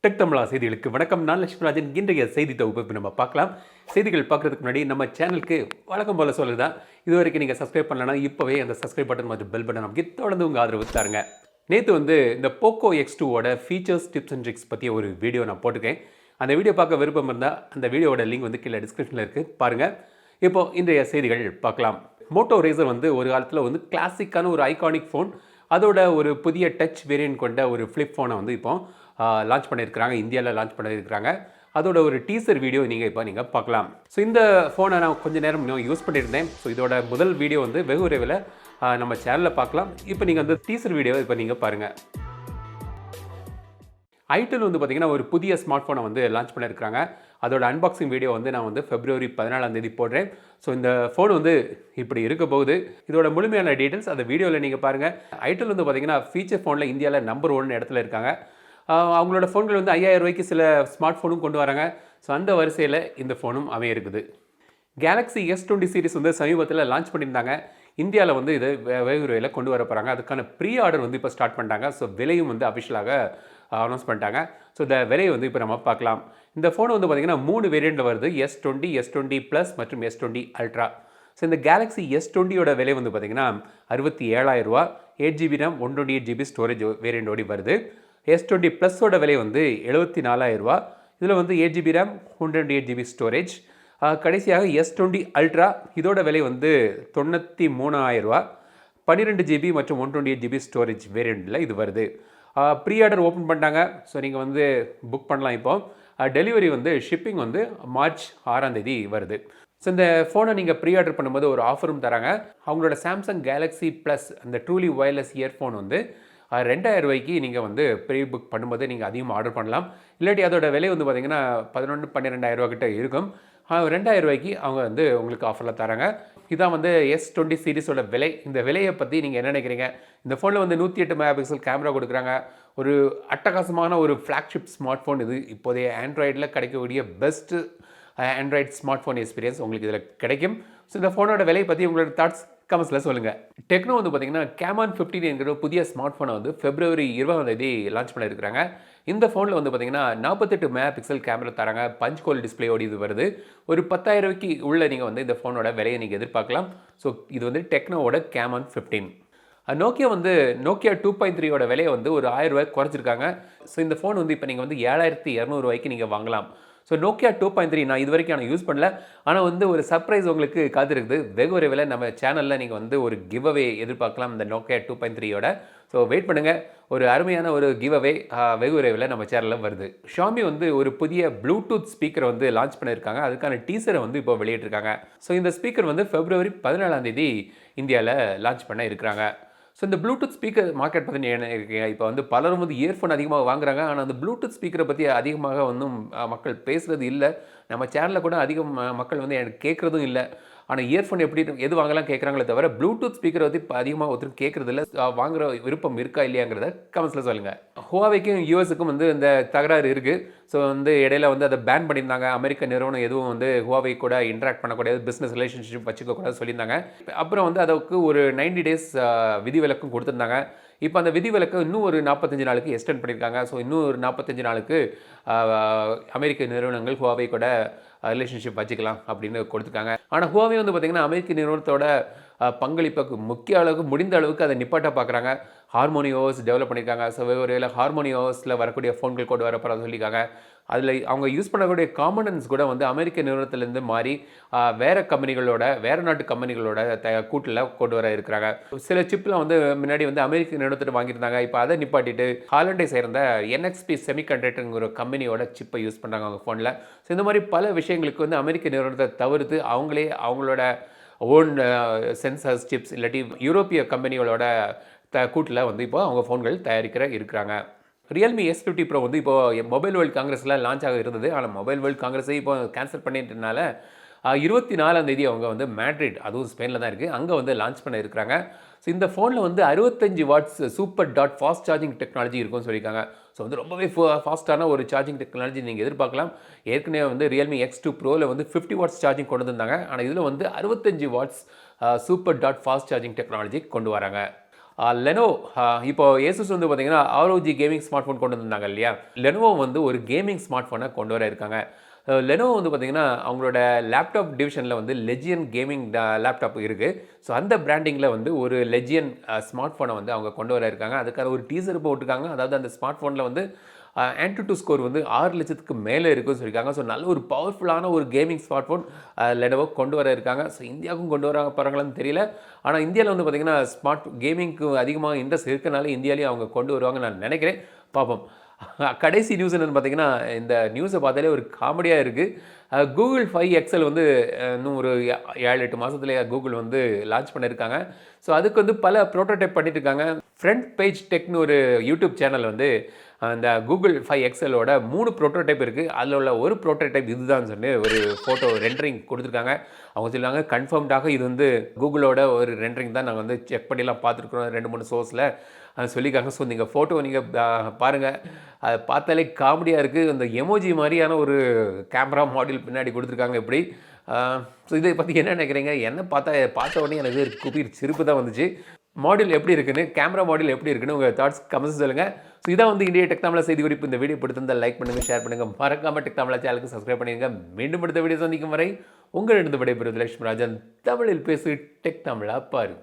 Tech தமிழா செய்திகளுக்கு வணக்கம். நான் லட்சுமிராஜன். இன்றைய செய்தி தொகுப்பு நம்ம பார்க்கலாம். செய்திகள் பார்க்குறதுக்கு முன்னாடி நம்ம சேனலுக்கு வழக்கம் போல சொல்லுதான், இது வரைக்கும் நீங்கள் சப்ஸ்கிரைப் பண்ணலன்னா இப்போவே அந்த சப்ஸ்கிரைப் பட்டன் மற்றும் பெல் பட்டன் நமக்கு தொடர்ந்து உங்கள் ஆதரவு தாருங்க. நேற்று இந்த போக்கோ X2ஓட ஃபீச்சர்ஸ் டிப்ஸ் அண்ட் ட்ரிக்ஸ் பற்றிய ஒரு வீடியோ நான் போட்டிருக்கேன். அந்த வீடியோ பார்க்க விருப்பம் இருந்தால் அந்த வீடியோட லிங்க் கீழே டிஸ்கிரிப்ஷனில் இருக்குது, பாருங்கள். இப்போது இன்றைய செய்திகள் பார்க்கலாம். மோட்டோ ரேசர் ஒரு காலத்தில் கிளாசிக்கான ஒரு ஐகானிக் ஃபோன், அதோட ஒரு புதிய டச் வேரியன்ட் கொண்ட ஒரு ஃப்ளிப் ஃபோனை இப்போ லான்ச் பண்ணியிருக்கிறாங்க, இந்தியாவில் லான்ச் பண்ணியிருக்கிறாங்க. அதோட ஒரு டீசர் வீடியோ நீங்கள் பார்க்கலாம். ஸோ இந்த ஃபோனை நான் கொஞ்சம் நேரம் யூஸ் பண்ணியிருந்தேன். ஸோ இதோட முதல் வீடியோ வெகு விரைவில் நம்ம சேனலில் பார்க்கலாம். இப்போ நீங்கள் அந்த டீசர் வீடியோ நீங்கள் பாருங்கள். ஐடெல் பார்த்தீங்கன்னா ஒரு புதிய ஸ்மார்ட் ஃபோனை லான்ச் பண்ணியிருக்காங்க. அதோட அன்பாக்சிங் வீடியோ நான் February 14 போடுறேன். ஸோ இந்த ஃபோன் இப்படி இருக்க போகுது. இதோட முழுமையான டீட்டெயில்ஸ் அந்த வீடியோவில் நீங்கள் பாருங்கள். ஐடெல் பார்த்தீங்கன்னா ஃபீச்சர் ஃபோனில் இந்தியாவில் நம்பர் 1 இடத்துல இருக்காங்க. அவங்களோட ஃபோன்கள் 5000 ரூபாய்க்கு சில ஸ்மார்ட் ஃபோனும் கொண்டு வராங்க. ஸோ அந்த வரிசையில் இந்த ஃபோனும் இருக்குது. கேலக்ஸி S20 சீரிஸ் சமீபத்தில் லான்ச் பண்ணியிருந்தாங்க. இந்தியாவில் இது வெகு விரைவில் கொண்டு வர போகிறாங்க. அதுக்கான ப்ரீ ஆர்டர் இப்போ ஸ்டார்ட் பண்ணிட்டாங்க. ஸோ விலையும் அஃபிஷியலாக அனௌன்ஸ் பண்ணிட்டாங்க. ஸோ இந்த விலையை இப்போ நம்ம பார்க்கலாம். இந்த ஃபோன் பார்த்திங்கன்னா 3 வேரியண்ட்டில் வருது. S20, S20 Plus மற்றும் S20 Ultra. ஸோ இந்த கேலக்ஸி S20யோட விலை பார்த்திங்கன்னா 67,000 ரூபா. 8GB RAM 128GB ஸ்டோரேஜ் வேரியண்டோடி வருது. S20 Plusஓட விலை 74,000 ரூபா. இதில் 8GB RAM 128GB ஸ்டோரேஜ். கடைசியாக S20 Ultra இதோட விலை 93,000 ரூபா. 12GB மற்றும் 128GB ஸ்டோரேஜ் வேரியண்ட்டில் இது வருது. ப்ரீ ஆர்டர் ஓப்பன் பண்ணிட்டாங்க. ஸோ நீங்கள் புக் பண்ணலாம். இப்போ டெலிவரி ஷிப்பிங் March 6 வருது. ஸோ இந்த ஃபோனை நீங்கள் ப்ரீ ஆர்டர் பண்ணும்போது ஒரு ஆஃபரும் தராங்க. அவங்களோட சாம்சங் கேலக்ஸி ப்ளஸ் அந்த ட்ரூலி ஒயர்லெஸ் இயர்ஃபோன் 2,000 ரூபாய்க்கு நீங்கள் ப்ரீ புக் பண்ணும்போது நீங்கள் அதிகமாக ஆர்டர் பண்ணலாம். இல்லாட்டி அதோட விலை பார்த்தீங்கன்னா 11,000-12,000 ரூபா கிட்ட இருக்கும். 2,000 ரூபாய்க்கு அவங்க உங்களுக்கு ஆஃபரில் தராங்க. இதான் S20 சீரிஸோட விலை. இந்த விலையை பற்றி நீங்கள் என்ன நினைக்கிறீங்க? இந்த ஃபோனில் 108 மெகா பிக்சல் கேமரா கொடுக்குறாங்க. ஒரு அட்டகாசமான ஒரு ஃப்ளாக்ஷிப் ஸ்மார்ட் ஃபோன் இது. இப்போதைய ஆண்ட்ராய்டில் கிடைக்கக்கூடிய best Android smart phone experience உங்களுக்கு இதில் கிடைக்கும். ஸோ இந்த ஃபோனோட விலை பற்றி உங்களோட தாட்ஸ் கமெண்ட்ஸில் சொல்லுங்கள். டெக்னோ பார்த்தீங்கன்னா கேமான் 15 என்கிற புதிய ஸ்மார்ட் ஃபோனை February 20 லான்ச் பண்ணியிருக்கிறாங்க. இந்த ஃபோனில் பார்த்தீங்கன்னா 48 மெகா பிக்சல் கேமரா தராங்க. பஞ்ச் கோல் டிஸ்பிளேயோடு இது வருது. ஒரு 10,000 ரூபாய்க்கு உள்ள நீங்கள் இந்த ஃபோனோட விலையை நீங்கள் எதிர்பார்க்கலாம். ஸோ இது டெக்னோவோட கேமான் 15. நோக்கியா நோக்கியா 2.3யோட விலையை ஒரு 1000 ரூபாய்க்கு குறைச்சிருக்காங்க. ஸோ இந்த ஃபோன் இப்போ நீங்கள் 7,200 ரூபாய்க்கு நீங்கள் வாங்கலாம். ஸோ நோக்கியா 2.3 நான் இது வரைக்கும் நான் யூஸ் பண்ணல. ஆனால் ஒரு சர்ப்ரைஸ் உங்களுக்கு காத்திருக்குது. வெகு விரைவில் நம்ம சேனலில் நீங்கள் ஒரு கிவ் அவே எதிர்பார்க்கலாம் இந்த நோக்கியா 2.3யோட. ஸோ வெயிட் பண்ணுங்கள். ஒரு அருமையான ஒரு கிவ் அவே வெகு விரைவில் நம்ம சேனலில் வருது. ஷாமி ஒரு புதிய ப்ளூடூத் ஸ்பீக்கரை லான்ச் பண்ணியிருக்காங்க. அதுக்கான டீசரை இப்போ வெளியிட்டிருக்காங்க. ஸோ இந்த ஸ்பீக்கர் February 14 இந்தியாவில் லான்ச் பண்ண இருக்கிறாங்க. ஸோ இந்த ப்ளூடூத் ஸ்பீக்கர் மார்க்கெட் பற்றி என்ன இருக்கீங்க? இப்போ பலரும் இயர்ஃபோன் அதிகமாக வாங்குறாங்க. ஆனால் அந்த ப்ளூடூத் ஸ்பீக்கரை பற்றி அதிகமாக மக்கள் பேசுகிறது இல்லை. நம்ம சேனலில் கூட அதிகம் மக்கள் எனக்கு கேட்குறதும் இல்லை. ஆனால் இயர்ஃபோன் எது வாங்கலாம் கேட்குறாங்களே தவிர ப்ளூடூத் ஸ்பீக்கரை பற்றி அதிகமாக ஒருத்தரும் கேட்குறது இல்லை. வாங்குகிற விருப்பம் இருக்கா இல்லையாங்கிறத கமெண்ட்ஸில் சொல்லுங்கள். ஹுவாவேக்கும் யூஎஸுக்கும் இந்த தகராறு இருக்குது. ஸோ இடையில அதை பேன் பண்ணியிருந்தாங்க. அமெரிக்க நிறுவனம் எதுவும் ஹுவாவே கூட இன்ட்ராக்ட் பண்ணக்கூடாது, பிஸ்னஸ் ரிலேஷன்ஷிப் வச்சுக்கக்கூடாது சொல்லியிருந்தாங்க. அப்புறம் அதுக்கு ஒரு 90 டேஸ் விதிவிலக்கும் கொடுத்துருந்தாங்க. இப்போ அந்த விதிவிலக்கு இன்னும் ஒரு 45 நாளுக்கு எக்ஸ்டெண்ட் பண்ணியிருக்காங்க. ஸோ இன்னும் ஒரு 45 நாளுக்கு அமெரிக்க நிறுவனங்கள் ஹுவாவே கூட ரிலேஷன்ஷிப் வச்சுக்கலாம் அப்படின்னு கொடுத்துருக்காங்க. ஆனால் ஹுவாவே பார்த்திங்கன்னா அமெரிக்க நிறுவனத்தோட பங்களிப்புக்கு முக்கிய அளவுக்கு முடிந்த அளவுக்கு அதை நிப்பாட்ட பார்க்குறாங்க. ஹார்மோனியோஸ் டெவலப் பண்ணியிருக்காங்க. ஸோ ஒரு ஹார்மோனியோஸில் வரக்கூடிய ஃபோன்கள் கொண்டு வர போகிறதா சொல்லியிருக்காங்க. அதில் அவங்க யூஸ் பண்ணக்கூடிய காம்பனன்ட்ஸ் கூட அமெரிக்க நிறுவனத்திலேருந்து மாறி வேறு நாட்டு கம்பெனிகளோட கூட்டில் கொண்டு வர இருக்கிறாங்க. சில சிப்லாம் முன்னாடி அமெரிக்க நிறுவனத்தில் வாங்கியிருந்தாங்க. இப்போ அதை நிப்பாட்டிட்டு ஹாலண்டை சேர்ந்த NXP செமிகண்டக்டருங்கிற கம்பெனியோட சிப்பை யூஸ் பண்ணுறாங்க அவங்க ஃபோனில். ஸோ இந்த மாதிரி பல விஷயங்களுக்கு அமெரிக்க நிறுவனத்தை தவிர்த்து அவங்களே அவங்களோட ஓன் சென்சர்ஸ் சிப்ஸ் இல்லாட்டி யூரோப்பிய கம்பெனிகளோட கூட்டில் இப்போ அவங்க ஃபோன்கள் இருக்கிறாங்க. ரியல்மி S50 Pro இப்போ மொபைல் வேர்ல்டு காங்கிரஸில் லான்ச் ஆக இருந்தது. ஆனால் மொபைல் வேர்ல்டு காங்கிரஸை இப்போ கேன்சல் பண்ணிட்டனால 24 அவங்க மேட்ரிட், அதுவும் ஸ்பெயினில் தான் இருக்குது, அங்கே லான்ச் பண்ண இருக்கிறாங்க. ஸோ இந்த ஃபோனில் 65 watts super dot fast charging technology இருக்கும்னு சொல்லியிருக்காங்க. ஸோ ரொம்பவே ஃபாஸ்ட்டான ஒரு சார்ஜிங் டெக்னாலஜி நீங்கள் எதிர்பார்க்கலாம். ஏற்கனவே ரியல்மி X2 Proவில் 50 வாட்ஸ் சார்ஜிங் கொண்டு வந்தாங்க. ஆனால் இதில் 65 watts super dot fast charging technology கொண்டு வராங்க. லெனோ இப்போ ஏசஸ் வந்து பார்த்தீங்கன்னா ROG கேமிங் ஸ்மார்ட் ஃபோன் கொண்டு வந்திருந்தாங்க இல்லையா, லெனோவோ வந்து ஒரு கேமிங் ஸ்மார்ட் ஃபோனை கொண்டு வர இருக்காங்க. லெனோவோ வந்து பார்த்தீங்கன்னா அவங்களோட லேப்டாப் டிவிஷனில் வந்து லெஜியன் கேமிங் லேப்டாப் இருக்குது. ஸோ அந்த பிராண்டிங்கில் வந்து ஒரு லெஜியன் ஸ்மார்ட் ஃபோனை வந்து அவங்க கொண்டு வர இருக்காங்க. அதுக்கான ஒரு டீசர் போட்டிருக்காங்க. அதாவது அந்த ஸ்மார்ட் ஃபோனில் வந்து Antutu ஸ்கோர் வந்து 6 லட்சத்துக்கு மேலே இருக்குன்னு சொல்லியிருக்காங்க. ஸோ நல்ல ஒரு பவர்ஃபுல்லான ஒரு கேமிங் ஸ்மார்ட் ஃபோன் லெனோவோ கொண்டு வர இருக்காங்க. ஸோ இந்தியாவுக்கும் கொண்டு வர போகிறாங்களான்னு தெரியல. ஆனால் இந்தியாவில் வந்து பார்த்திங்கன்னா ஸ்மார்ட் கேமிங்க்கு அதிகமாக இன்ட்ரெஸ்ட் இருக்கனால இந்தியாவிலேயே அவங்க கொண்டு வருவாங்கன்னு நான் நினைக்கிறேன். பார்ப்போம். கடைசி நியூஸ் என்னென்னு பார்த்தீங்கன்னா, இந்த நியூஸை பார்த்தாலே ஒரு காமெடியாக இருக்குது. கூகுள் 5 எக்ஸல் வந்து இன்னும் ஒரு 7-8 மாதத்துலேயே கூகுள் வந்து லான்ச் பண்ணியிருக்காங்க. ஸோ அதுக்கு வந்து பல ப்ரோட்டோடைப் பண்ணிட்டு இருக்காங்க. ஃப்ரண்ட் பேஜ் டெக்னு ஒரு யூடியூப் சேனல் வந்து அந்த கூகுள் 5 எக்ஸலோட 3 ப்ரோட்டோடைப் இருக்குது. அதில் உள்ள ஒரு ப்ரோட்டோடைப் இதுதான் சொல்லி ஒரு ஃபோட்டோ ரெண்டரிங் கொடுத்துருக்காங்க. அவங்க சொல்லுவாங்க கன்ஃபார்ம்டாக இது வந்து கூகுளோட ஒரு ரெண்டரிங் தான், நாங்கள் வந்து செக் பண்ணிலாம் பார்த்துருக்குறோம் 2-3 சோர்ஸில் சொல்லியிருக்காங்க. ஸோ நீங்கள் ஃபோட்டோ நீங்கள் பாருங்கள், அதை பார்த்தாலே காமெடியாக இருக்குது. அந்த எமோஜி மாதிரியான ஒரு கேமரா மாடியூல் பின்னாடி கொடுத்துருக்காங்க இப்படி. ஸோ இதை பற்றி என்ன நினைக்கிறீங்க? என்ன பார்த்த உடனே எனக்கு குபீர் சிரிப்பு தான் வந்துச்சு. மாடியூல் எப்படி இருக்குன்னு, கேமரா மாடியூல் எப்படி இருக்குன்னு உங்கள் தாட்ஸ் கமெண்ட்ஸ் சொல்லுங்கள். ஸோ இதான் வந்து இந்திய டெக் தமிழா செய்தி குறிப்பு. இந்த வீடியோ பிடித்திருந்தால் லைக் பண்ணுங்கள், ஷேர் பண்ணுங்கள், மறக்காம டெக் தமிழா சேனலுக்கு சப்ஸ்கிரைப் பண்ணிடுங்க. மீண்டும் அடுத்த வீடியோ சந்திக்கும் வரை உங்களிடம் விடைபெறுவது லட்சுமி ராஜன். தமிழில் பேசு, டெக் தமிழா பாரு.